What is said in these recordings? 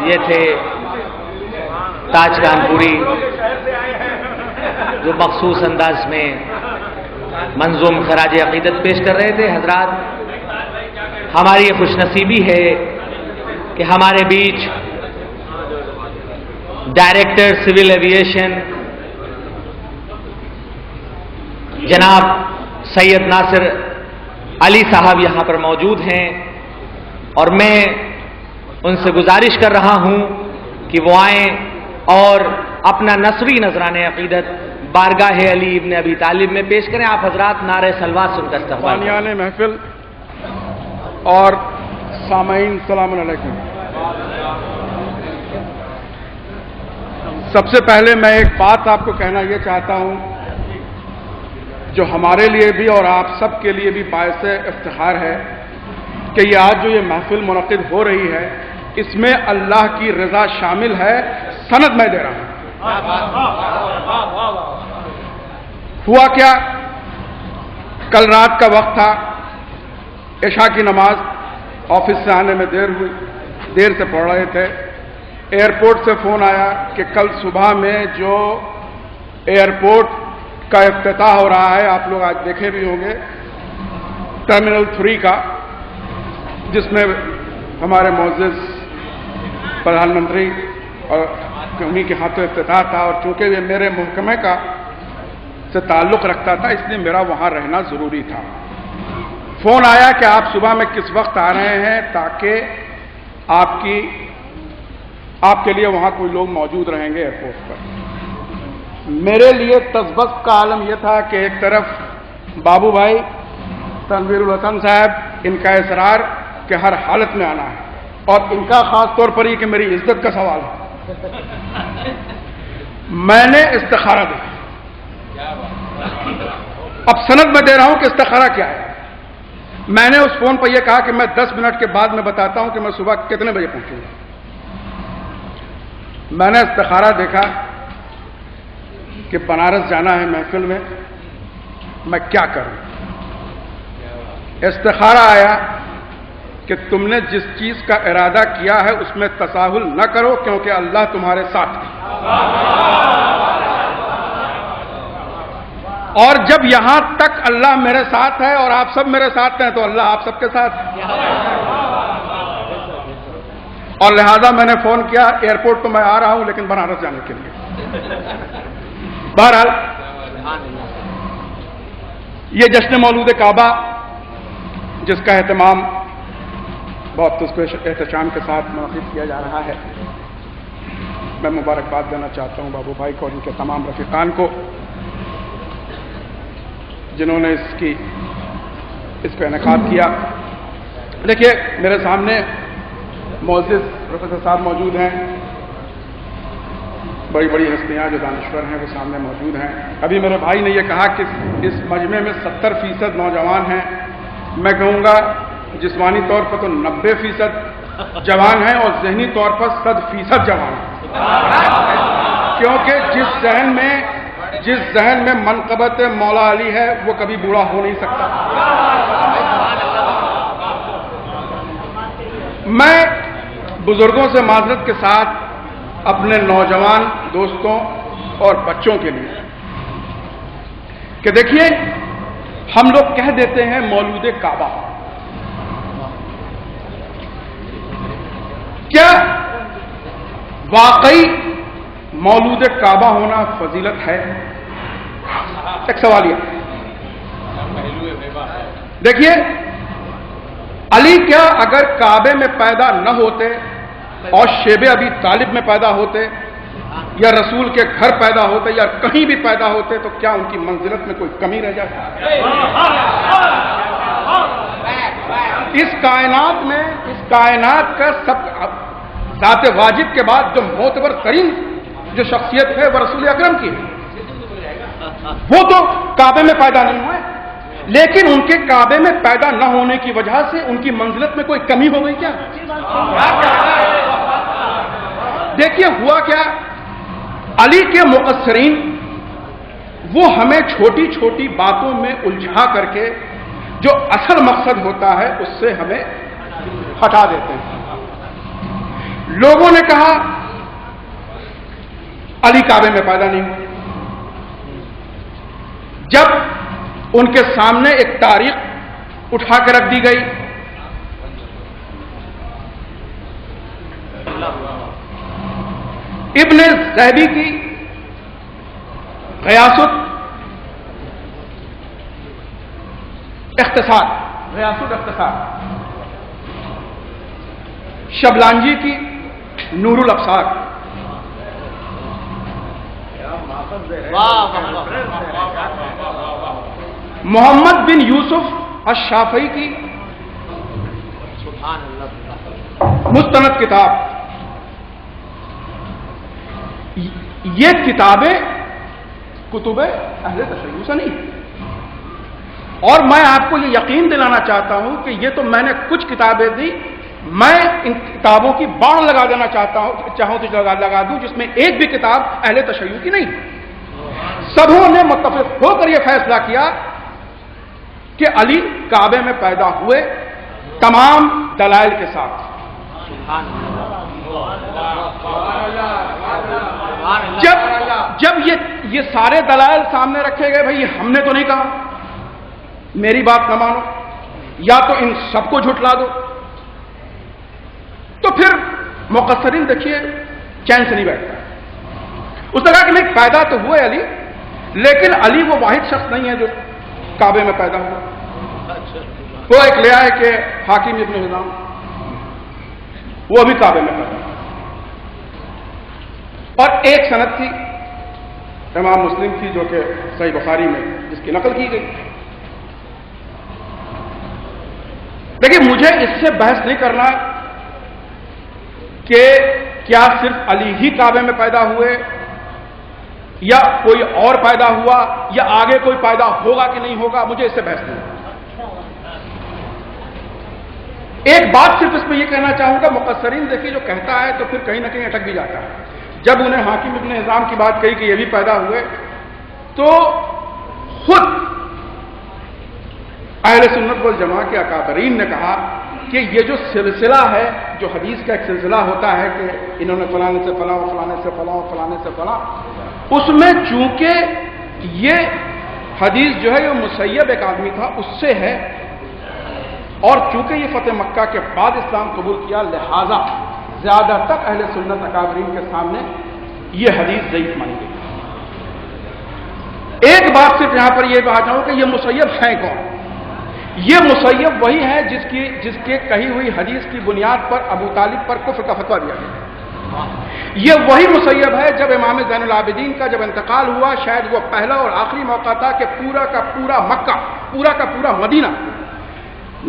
یہ تھے تاج کانپوری جو مخصوص انداز میں منظوم خراج عقیدت پیش کر رہے تھے. حضرات، ہماری یہ خوش نصیبی ہے کہ ہمارے بیچ ڈائریکٹر سول ایویشن جناب سید ناصر علی صاحب یہاں پر موجود ہیں، اور میں ان سے گزارش کر رہا ہوں کہ وہ آئیں اور اپنا نثری نذران عقیدت بارگاہ علی ابن ابی طالب میں پیش کریں. آپ حضرات نعرہ صلوات سن کر استقبال کریں. بانیان محفل اور سامعین السلام علیکم. سب سے پہلے میں ایک بات آپ کو کہنا یہ چاہتا ہوں جو ہمارے لیے بھی اور آپ سب کے لیے بھی باعث افتخار ہے کہ یہ آج جو یہ محفل منعقد ہو رہی ہے اس میں اللہ کی رضا شامل ہے. سند میں دے رہا ہوں. ہوا کیا، کل رات کا وقت تھا، عشاء کی نماز، آفس سے آنے میں دیر ہوئی، دیر سے پڑھ رہے تھے. ایئرپورٹ سے فون آیا کہ کل صبح میں جو ایئرپورٹ کا افتتاح ہو رہا ہے، آپ لوگ آج دیکھے بھی ہوں گے، ٹرمینل 3 کا، جس میں ہمارے معزز پردھان منتری اور انہیں کے ہاتھوں افتتاح تھا، اور چونکہ یہ میرے محکمے کا سے تعلق رکھتا تھا اس لیے میرا وہاں رہنا ضروری تھا. فون آیا کہ آپ صبح میں کس وقت آ رہے ہیں تاکہ آپ کے لیے وہاں کوئی لوگ موجود رہیں گے ایئرپورٹ پر. میرے لیے تذبذب کا عالم یہ تھا کہ ایک طرف بابو بھائی تنویر الحسن صاحب، ان کا اصرار کہ ہر حالت میں آنا ہے، اور ان کا خاص طور پر یہ کہ میری عزت کا سوال ہے. میں نے استخارہ دیا. اب سند میں دے رہا ہوں کہ استخارہ کیا ہے. میں نے اس فون پر یہ کہا کہ میں 10 منٹ کے بعد میں بتاتا ہوں کہ میں صبح کتنے بجے پہنچوں گا. میں نے استخارہ دیکھا کہ بنارس جانا ہے محفل میں کیا کروں. استخارہ آیا کہ تم نے جس چیز کا ارادہ کیا ہے اس میں تساہل نہ کرو کیونکہ اللہ تمہارے ساتھ ہے. اور جب یہاں تک اللہ میرے ساتھ ہے اور آپ سب میرے ساتھ ہیں تو اللہ آپ سب کے ساتھ ہے. اور لہذا میں نے فون کیا. ایئرپورٹ تو میں آ رہا ہوں لیکن بنارس جانے کے لیے. بہرحال یہ جشن مولود کعبہ جس کا اہتمام بہت احتشام کے ساتھ منعقد کیا جا رہا ہے، میں مبارکباد دینا چاہتا ہوں بابو بھائی کو اور ان کے تمام رفیقان کو جنہوں نے اس کو انعقاد کیا. دیکھیے میرے سامنے معزز پروفیسر صاحب موجود ہیں، بڑی بڑی ہستیاں جو دانشور ہیں وہ سامنے موجود ہیں. ابھی میرے بھائی نے یہ کہا کہ اس مجمع میں 70% نوجوان ہیں. میں کہوں گا جسمانی طور پر تو 90% جوان ہیں اور ذہنی طور پر 100% جوان ہیں، کیونکہ جس ذہن میں منقبت مولا علی ہے وہ کبھی بوڑھا ہو نہیں سکتا. میں بزرگوں سے معذرت کے ساتھ اپنے نوجوان دوستوں اور بچوں کے لیے کہ دیکھیے ہم لوگ کہہ دیتے ہیں مولود کعبہ، کیا واقعی مولود کعبہ ہونا فضیلت ہے؟ ایک سوالیہ. دیکھیے علی کیا اگر کعبے میں پیدا نہ ہوتے اور شیب ابی طالب میں پیدا ہوتے یا رسول کے گھر پیدا ہوتے یا کہیں بھی پیدا ہوتے تو کیا ان کی منزلت میں کوئی کمی رہ جاتی؟ اس کائنات کا سب ذات واجب کے بعد جو معتبر ترین جو شخصیت ہے وہ رسول اکرم کی ہے. وہ تو کعبے میں پیدا نہیں ہوئے لیکن ان کے کعبے میں پیدا نہ ہونے کی وجہ سے ان کی منزلت میں کوئی کمی ہو گئی کیا؟ دیکھیے ہوا کیا، علی کے مقصرین وہ ہمیں چھوٹی چھوٹی باتوں میں الجھا کر کے جو اصل مقصد ہوتا ہے اس سے ہمیں ہٹا دیتے ہیں. لوگوں نے کہا علی کعبے میں پیدا نہیں ہوئے. جب ان کے سامنے ایک تاریخ اٹھا کے رکھ دی گئی، ابن زیدی کی غیاث الاختصار، شبلانجی کی نور الابصار، محمد بن یوسف الشافعی کی مستند کتاب. یہ کتابیں کتب اہل تشیع سے نہیں. اور میں آپ کو یہ یقین دلانا چاہتا ہوں کہ یہ تو میں نے کچھ کتابیں دی، میں ان کتابوں کی باڑ لگا دینا چاہوں تو لگا دوں جس میں ایک بھی کتاب اہل تشیع کی نہیں. سبوں نے متفق ہو کر یہ فیصلہ کیا کہ علی کعبے میں پیدا ہوئے، تمام دلائل کے ساتھ. جب یہ سارے دلائل سامنے رکھے گئے، بھائی ہم نے تو نہیں کہا، میری بات نہ مانو، یا تو ان سب کو جھٹلا دو، تو پھر مقصرین دیکھیے چین سے نہیں بیٹھتا. اس نے کہا کہ نہیں، پیدا تو ہوئے علی، لیکن علی وہ واحد شخص نہیں ہے جو کعبے میں پیدا ہوا. وہ ایک لیا ہے کہ حاکم ابن حزام، وہ بھی کعبے میں پیدا ہوا. اور ایک سند تھی امام مسلم کی جو کہ صحیح بخاری میں جس کی نقل کی گئی. دیکھیے مجھے اس سے بحث نہیں کرنا کہ کیا صرف علی ہی کعبے میں پیدا ہوئے یا کوئی اور پیدا ہوا یا آگے کوئی پیدا ہوگا کہ نہیں ہوگا، مجھے اس سے بحث نہیں. ایک بات صرف اس میں یہ کہنا چاہوں گا، مقصرین دیکھیے جو کہتا ہے تو پھر کہیں نہ کہیں اٹک بھی جاتا ہے. جب انہیں حاکم ابن حزام کی بات کہی کہ یہ بھی پیدا ہوئے، تو خود اہل سنت والجماعہ کے اکابرین نے کہا کہ یہ جو سلسلہ ہے، جو حدیث کا ایک سلسلہ ہوتا ہے کہ انہوں نے فلانے سے فلاں، فلانے سے فلاں، فلانے سے فلاں، اس میں چونکہ یہ حدیث جو ہے یہ مسیب ایک آدمی تھا اس سے ہے، اور چونکہ یہ فتح مکہ کے بعد اسلام قبول کیا، لہذا زیادہ تر اہل سنت اکابرین کے سامنے یہ حدیث ضعیف مانی گئی. ایک بات صرف یہاں پر یہ بات چاہوں کہ یہ مسیب ہیں کون؟ یہ مسیب وہی ہے جس کے کہی ہوئی حدیث کی بنیاد پر ابو طالب پر کفر کا فتویٰ دیا گیا. یہ وہی مسیب ہے جب امام زین العابدین کا جب انتقال ہوا، شاید وہ پہلا اور آخری موقع تھا کہ پورا کا پورا مکہ، پورا کا پورا مدینہ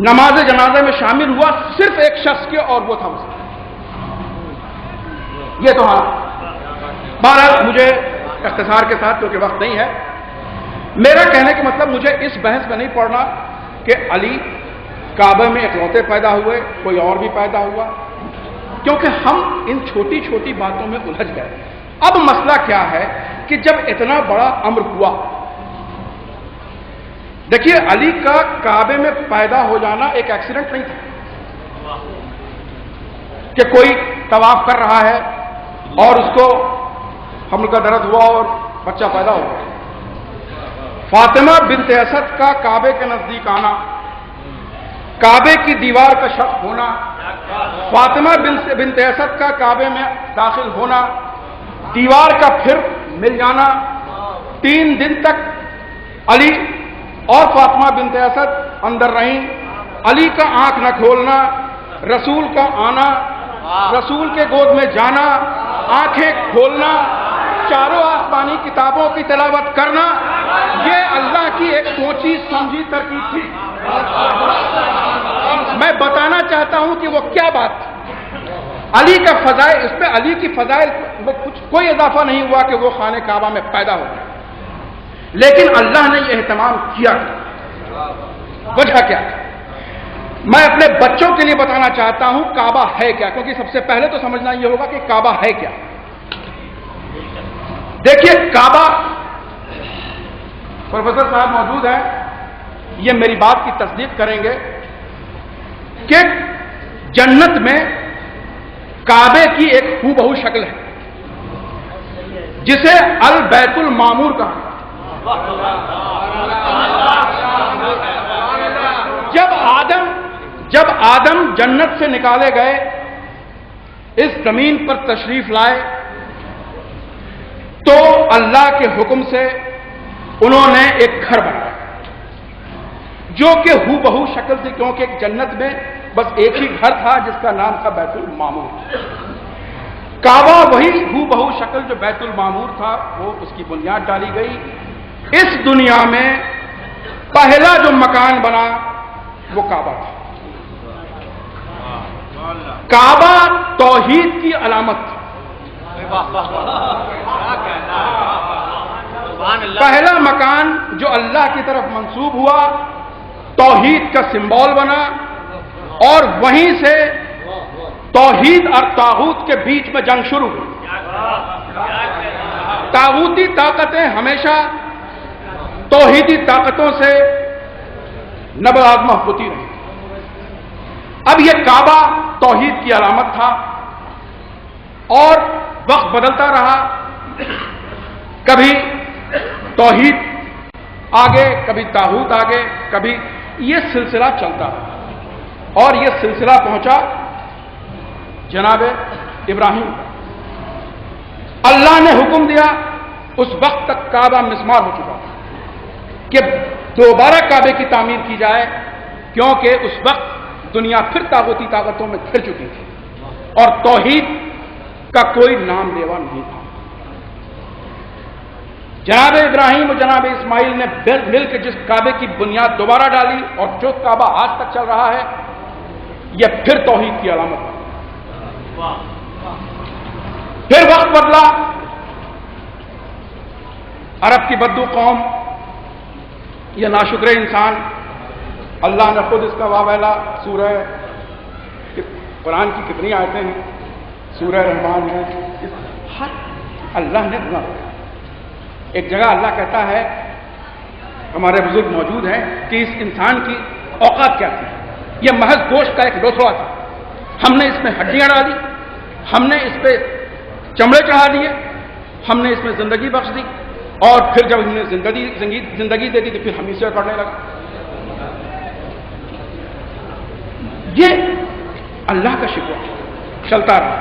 نماز جنازہ میں شامل ہوا صرف ایک شخص کے، اور وہ تھا مسلم. یہ تو ہاں. بہرحال مجھے اختصار کے ساتھ کیونکہ وقت نہیں ہے، میرا کہنے کا مطلب مجھے اس بحث میں نہیں پڑنا کہ علی کعبہ میں اکلوتے پیدا ہوئے، کوئی اور بھی پیدا ہوا، کیونکہ ہم ان چھوٹی چھوٹی باتوں میں الجھ گئے. اب مسئلہ کیا ہے کہ جب اتنا بڑا امر ہوا، دیکھیے علی کا کعبے میں پیدا ہو جانا ایک ایکسیڈنٹ نہیں تھا کہ کوئی طواف کر رہا ہے اور اس کو حمل کا درد ہوا اور بچہ پیدا ہو گیا. فاطمہ بنت اسد کا کعبے کے نزدیک آنا، کعبے کی دیوار کا شق ہونا، فاطمہ بنت اسد کا کعبے میں داخل ہونا، دیوار کا پھر مل جانا، 3 دن تک علی اور فاطمہ بنت اسد اندر رہیں، علی کا آنکھ نہ کھولنا، رسول کا آنا، رسول کے گود میں جانا، آنکھیں کھولنا، چاروں آسمانی کتابوں کی تلاوت کرنا، یہ اللہ کی ایک سوچی سمجھی ترکیب تھی. میں بتانا چاہتا ہوں کہ وہ کیا بات تھی. علی کا فضائل، اس میں علی کی فضائل میں کوئی اضافہ نہیں ہوا کہ وہ خانہ کعبہ میں پیدا ہو گیا، لیکن اللہ نے یہ اہتمام کیا. وجہ کیا ہے؟ میں اپنے بچوں کے لیے بتانا چاہتا ہوں کعبہ ہے کیا، کیونکہ سب سے پہلے تو سمجھنا یہ ہوگا کہ کعبہ ہے کیا. دیکھیے کعبہ، پروفیسر صاحب موجود ہیں، یہ میری بات کی تصدیق کریں گے کہ جنت میں کعبے کی ایک ہو بہو شکل ہے جسے البیت المعمور کہا۔ جب آدم جنت سے نکالے گئے، اس زمین پر تشریف لائے، تو اللہ کے حکم سے انہوں نے ایک گھر بنایا جو کہ ہو بہو شکل تھی، کیونکہ جنت میں بس ایک ہی گھر تھا جس کا نام تھا بیت المعمور۔ کعبہ وہی ہو بہو شکل جو بیت المعمور تھا، وہ اس کی بنیاد ڈالی گئی۔ اس دنیا میں پہلا جو مکان بنا وہ کعبہ تھا۔ کعبہ توحید کی علامت تھی۔ پہلا مکان جو اللہ کی طرف منسوب ہوا، توحید کا سمبول بنا، اور وہیں سے توحید اور طاغوت کے بیچ میں جنگ شروع ہوئی۔ طاغوتی طاقتیں ہمیشہ توحیدی طاقتوں سے نبرد آزما ہوتی رہی۔ اب یہ کعبہ توحید کی علامت تھا، اور وقت بدلتا رہا، کبھی توحید آگے، کبھی طاغوت آگے، کبھی یہ سلسلہ چلتا رہا، اور یہ سلسلہ پہنچا جناب ابراہیم۔ اللہ نے حکم دیا، اس وقت تک کعبہ مسمار ہو چکا کہ دوبارہ کعبے کی تعمیر کی جائے، کیونکہ اس وقت دنیا پھر طاغوتی طاقتوں میں گھر چکی تھی اور توحید کا کوئی نام لیوا نہیں تھا۔ جناب ابراہیم اور جناب اسماعیل نے مل کے جس کعبے کی بنیاد دوبارہ ڈالی، اور جو کعبہ آج تک چل رہا ہے، یہ پھر توحید کی علامت ہے۔ پھر وقت بدلا، عرب کی بدو قوم، یہ ناشکر انسان، اللہ نے خود اس کا واویلا سورہ قرآن کی کتنی آیتیں ہیں، سورہ رحمان ہے، ہر اللہ نے گناہ کیا۔ ایک جگہ اللہ کہتا ہے، ہمارے بزرگ موجود ہیں، کہ اس انسان کی اوقات کیا تھی، یہ محض گوشت کا ایک لوتھڑا تھا، ہم نے اس میں ہڈیاں ڈالی، ہم نے اس پہ چمڑے چڑھا دیے، ہم نے اس میں زندگی بخش دی، اور پھر جب ہم نے زندگی دے دی تو پھر ہم اسے کرنے لگا۔ یہ اللہ کا شکر چلتا رہا۔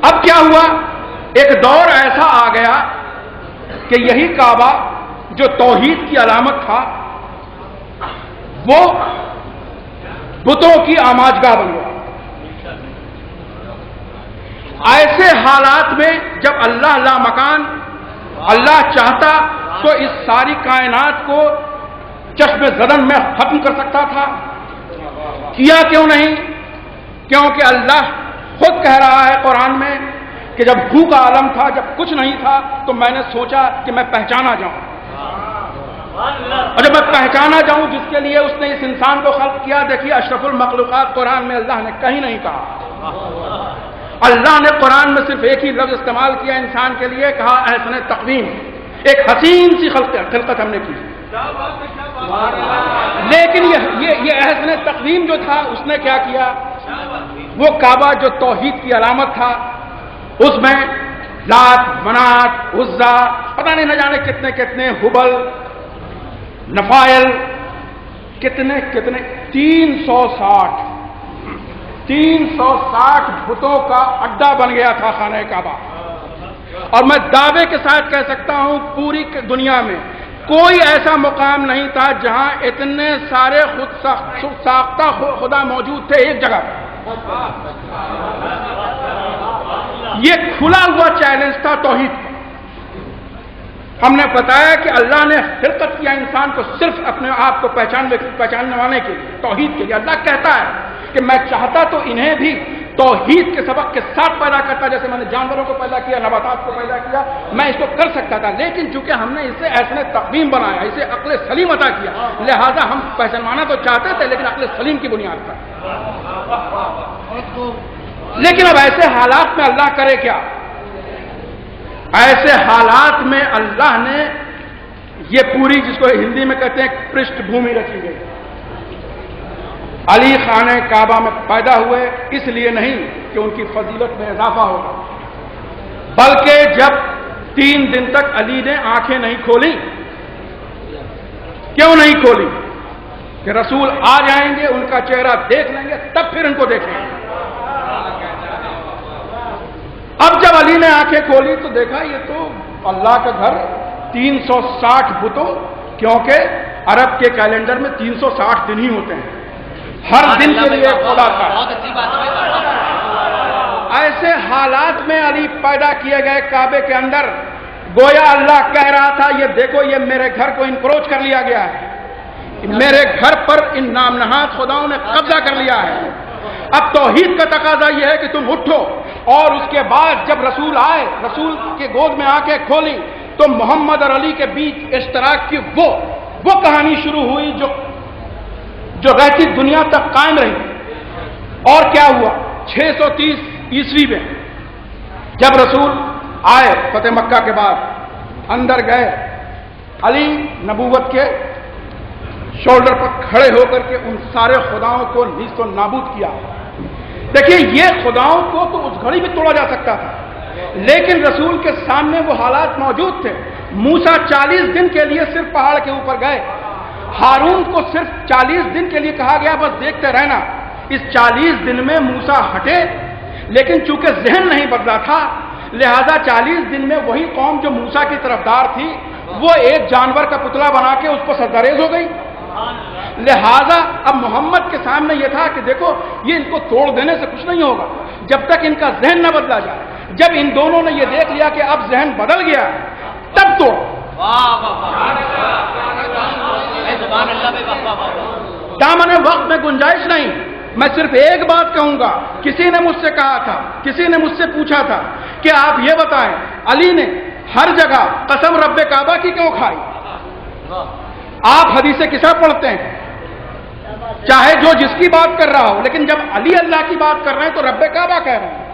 اب کیا ہوا، ایک دور ایسا آ گیا کہ یہی کعبہ جو توحید کی علامت تھا، وہ بتوں کی آماجگاہ بن گیا۔ ایسے حالات میں جب اللہ لامکان، اللہ چاہتا تو اس ساری کائنات کو چشم زدن میں ختم کر سکتا تھا، کیا کیوں نہیں؟ کیونکہ اللہ خود کہہ رہا ہے قرآن میں کہ جب بھو کا عالم تھا، جب کچھ نہیں تھا، تو میں نے سوچا کہ میں پہچانا جاؤں، اور جب میں پہچانا جاؤں جس کے لیے اس نے اس انسان کو خلق کیا۔ دیکھیے اشرف المخلوقات قرآن میں اللہ نے کہیں نہیں کہا، اللہ نے قرآن میں صرف ایک ہی لفظ استعمال کیا انسان کے لیے، کہا احسن تقویم، ایک حسین سی خلقت ہم نے کی۔ لیکن یہ احسن تقویم جو تھا، اس نے کیا کیا، وہ کعبہ جو توحید کی علامت تھا، اس میں لات، منات، عزا، پتہ نہیں نہ جانے کتنے کتنے، ہبل، نفائل، کتنے 360 بتوں کا اڈا بن گیا تھا خانہ کعبہ۔ اور میں دعوے کے ساتھ کہہ سکتا ہوں پوری دنیا میں کوئی ایسا مقام نہیں تھا جہاں اتنے سارے خود ساختہ خدا موجود تھے ایک جگہ پر۔ یہ کھلا ہوا چیلنج تھا توحید کا۔ ہم نے بتایا کہ اللہ نے خلقت کیا انسان کو صرف اپنے آپ کو پہچاننے کے لیے، توحید کے لیے۔ اللہ کہتا ہے کہ میں چاہتا تو انہیں بھی توحید کے سبق کے ساتھ پیدا کرتا، جیسے میں نے جانوروں کو پیدا کیا، نباتات کو پیدا کیا، میں اس کو کر سکتا تھا، لیکن چونکہ ہم نے اسے ایسے تقویم بنایا، اسے عقل سلیم عطا کیا، لہذا ہم پہچانوانا تو چاہتے تھے لیکن عقل سلیم کی بنیاد پر۔ لیکن اب ایسے حالات میں اللہ کرے کیا؟ ایسے حالات میں اللہ نے یہ پوری، جس کو ہندی میں کہتے ہیں پرشٹھ بھومی رکھی گئی، علی خانہ کعبہ میں پیدا ہوئے اس لیے نہیں کہ ان کی فضیلت میں اضافہ ہوگا، بلکہ جب 3 دن تک علی نے آنکھیں نہیں کھولی، کیوں نہیں کھولی؟ کہ رسول آ جائیں گے، ان کا چہرہ دیکھ لیں گے، تب پھر ان کو دیکھیں گے۔ اب جب علی نے آنکھیں کھولی تو دیکھا یہ تو اللہ کا گھر 360 بتوں، کیونکہ عرب کے کیلنڈر میں 360 دن ہی ہوتے ہیں، ہر دن کے لیے خدا تھا۔ ایسے حالات میں علی پیدا کیے گئے کعبے کے اندر، گویا اللہ کہہ رہا تھا یہ دیکھو یہ میرے گھر کو انکروچ کر لیا گیا ہے، میرے گھر پر ان نام نہاد خداؤں نے قبضہ کر لیا ہے۔ اب توحید کا تقاضا یہ ہے کہ تم اٹھو، اور اس کے بعد جب رسول آئے، رسول کے گود میں آنکھیں کھولی تو محمد اور علی کے بیچ اشتراک کی وہ کہانی شروع ہوئی جو رہتی دنیا تک قائم رہی۔ اور کیا ہوا؟ 630 عیسوی میں جب رسول آئے فتح مکہ کے بعد، اندر گئے، علی نبوت کے شولڈر پر کھڑے ہو کر کے ان سارے خداؤں کو نیست و نابود کیا۔ دیکھیے یہ خداؤں کو تو اس گھڑی میں توڑا جا سکتا تھا، لیکن رسول کے سامنے وہ حالات موجود تھے۔ موسیٰ 40 دن کے لیے صرف پہاڑ کے اوپر گئے، ہارون کو صرف 40 دن کے لیے کہا گیا بس دیکھتے رہنا۔ اس 40 دن میں موسیٰ ہٹے، لیکن چونکہ ذہن نہیں بدلا تھا، لہذا 40 دن میں وہی قوم جو موسیٰ کی طرفدار تھی وہ ایک جانور کا پتلا بنا کے اس پر سردریز ہو گئی۔ لہذا اب محمد کے سامنے یہ تھا کہ دیکھو یہ ان کو توڑ دینے سے کچھ نہیں ہوگا جب تک ان کا ذہن نہ بدلا جائے۔ جب ان دونوں نے یہ دیکھ لیا کہ اب ذہن بدل گیا ہے تب توڑ۔ دامن وقت میں گنجائش نہیں۔ میں صرف ایک بات کہوں گا، کسی نے مجھ سے کہا تھا، کسی نے مجھ سے پوچھا تھا کہ آپ یہ بتائیں علی نے ہر جگہ قسم رب کعبہ کی کیوں کھائی؟ آپ حدیث کسا پڑھتے ہیں، چاہے جو جس کی بات کر رہا ہو، لیکن جب علی اللہ کی بات کر رہے ہیں تو رب کعبہ کہہ رہے ہیں۔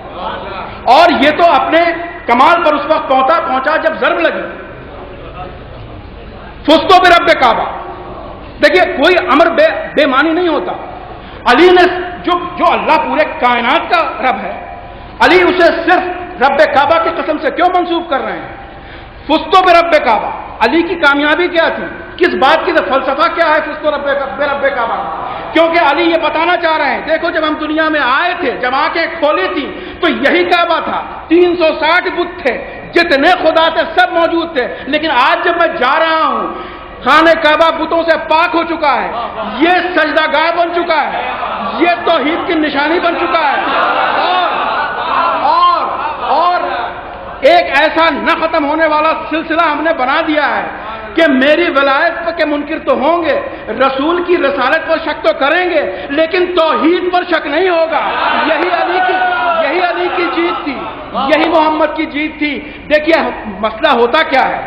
اور یہ تو اپنے کمال پر اس وقت پہنچا جب ضرب لگی، فستو پہ رب کعبہ۔ دیکھیے کوئی امر بے معنی نہیں ہوتا۔ علی نے جو اللہ پورے کائنات کا رب ہے، علی اسے صرف رب کعبہ کی قسم سے کیوں منسوب کر رہے ہیں؟ فستو پہ رب کعبہ، علی کی کامیابی کیا تھی؟ کس بات کی فلسفہ کیا ہے فستو رب کعبہ؟ کیونکہ علی یہ بتانا چاہ رہے ہیں دیکھو جب ہم دنیا میں آئے تھے، جب آنکھیں کھولی تھی تو یہی کعبہ تھا، 360 بت تھے، جتنے خدا تھے سب موجود تھے، لیکن آج جب میں جا رہا ہوں خانہ کعبہ بتوں سے پاک ہو چکا ہے، یہ سجدہ گاہ بن چکا ہے، یہ توحید کی نشانی بن چکا ہے، اور ایک ایسا نہ ختم ہونے والا سلسلہ ہم نے بنا دیا ہے کہ میری ولایت پر کے منکر تو ہوں گے، رسول کی رسالت پر شک تو کریں گے، لیکن توحید پر شک نہیں ہوگا۔ یہی علی کی جیت تھی، یہی محمد کی جیت تھی۔ دیکھیے مسئلہ ہوتا کیا ہے،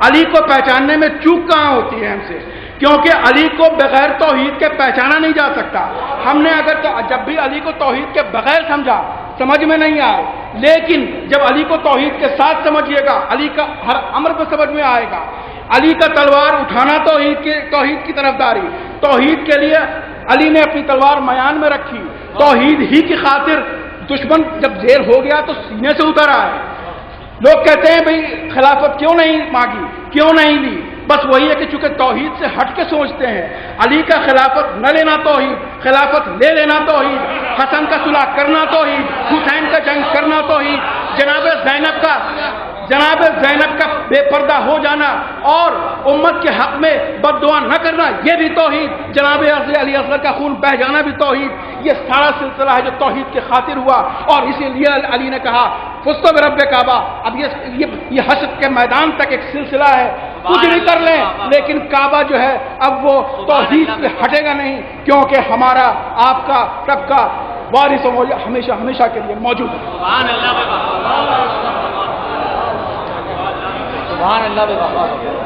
علی کو پہچاننے میں چوک کہاں ہوتی ہے ہم سے، کیونکہ علی کو بغیر توحید کے پہچانا نہیں جا سکتا۔ ہم نے اگر جب بھی علی کو توحید کے بغیر سمجھا سمجھ میں نہیں آئے، لیکن جب علی کو توحید کے ساتھ سمجھیے گا علی کا ہر امر پہ سمجھ میں آئے گا۔ علی کا تلوار اٹھانا توحید کی طرفداری، توحید کے لیے علی نے اپنی تلوار میان میں رکھی، توحید ہی کی خاطر دشمن جب زیر ہو گیا تو سینے سے اتر آئے۔ لوگ کہتے ہیں بھئی خلافت کیوں نہیں مانگی، کیوں نہیں لی؟ بس وہی ہے کہ چونکہ توحید سے ہٹ کے سوچتے ہیں۔ علی کا خلافت نہ لینا توحید، خلافت لے لینا توحید، حسن کا صلح کرنا توحید، حسین کا جنگ کرنا توحید، جناب زینب کا بے پردہ ہو جانا اور امت کے حق میں بد دعا نہ کرنا یہ بھی توحید، جناب علی اصغر کا خون بہ جانا بھی توحید۔ یہ سارا سلسلہ ہے جو توحید کی خاطر ہوا، اور اسی لیے علی نے کہا فستو برب کعبہ۔ اب یہ حشر کے میدان تک ایک سلسلہ ہے، کچھ بھی کر لیں لیکن کعبہ جو ہے اب وہ توحید سے ہٹے گا نہیں، کیونکہ ہمارا آپ کا سب کا وارث ہمیشہ کے لیے موجود ہے۔ سبحان اللہ۔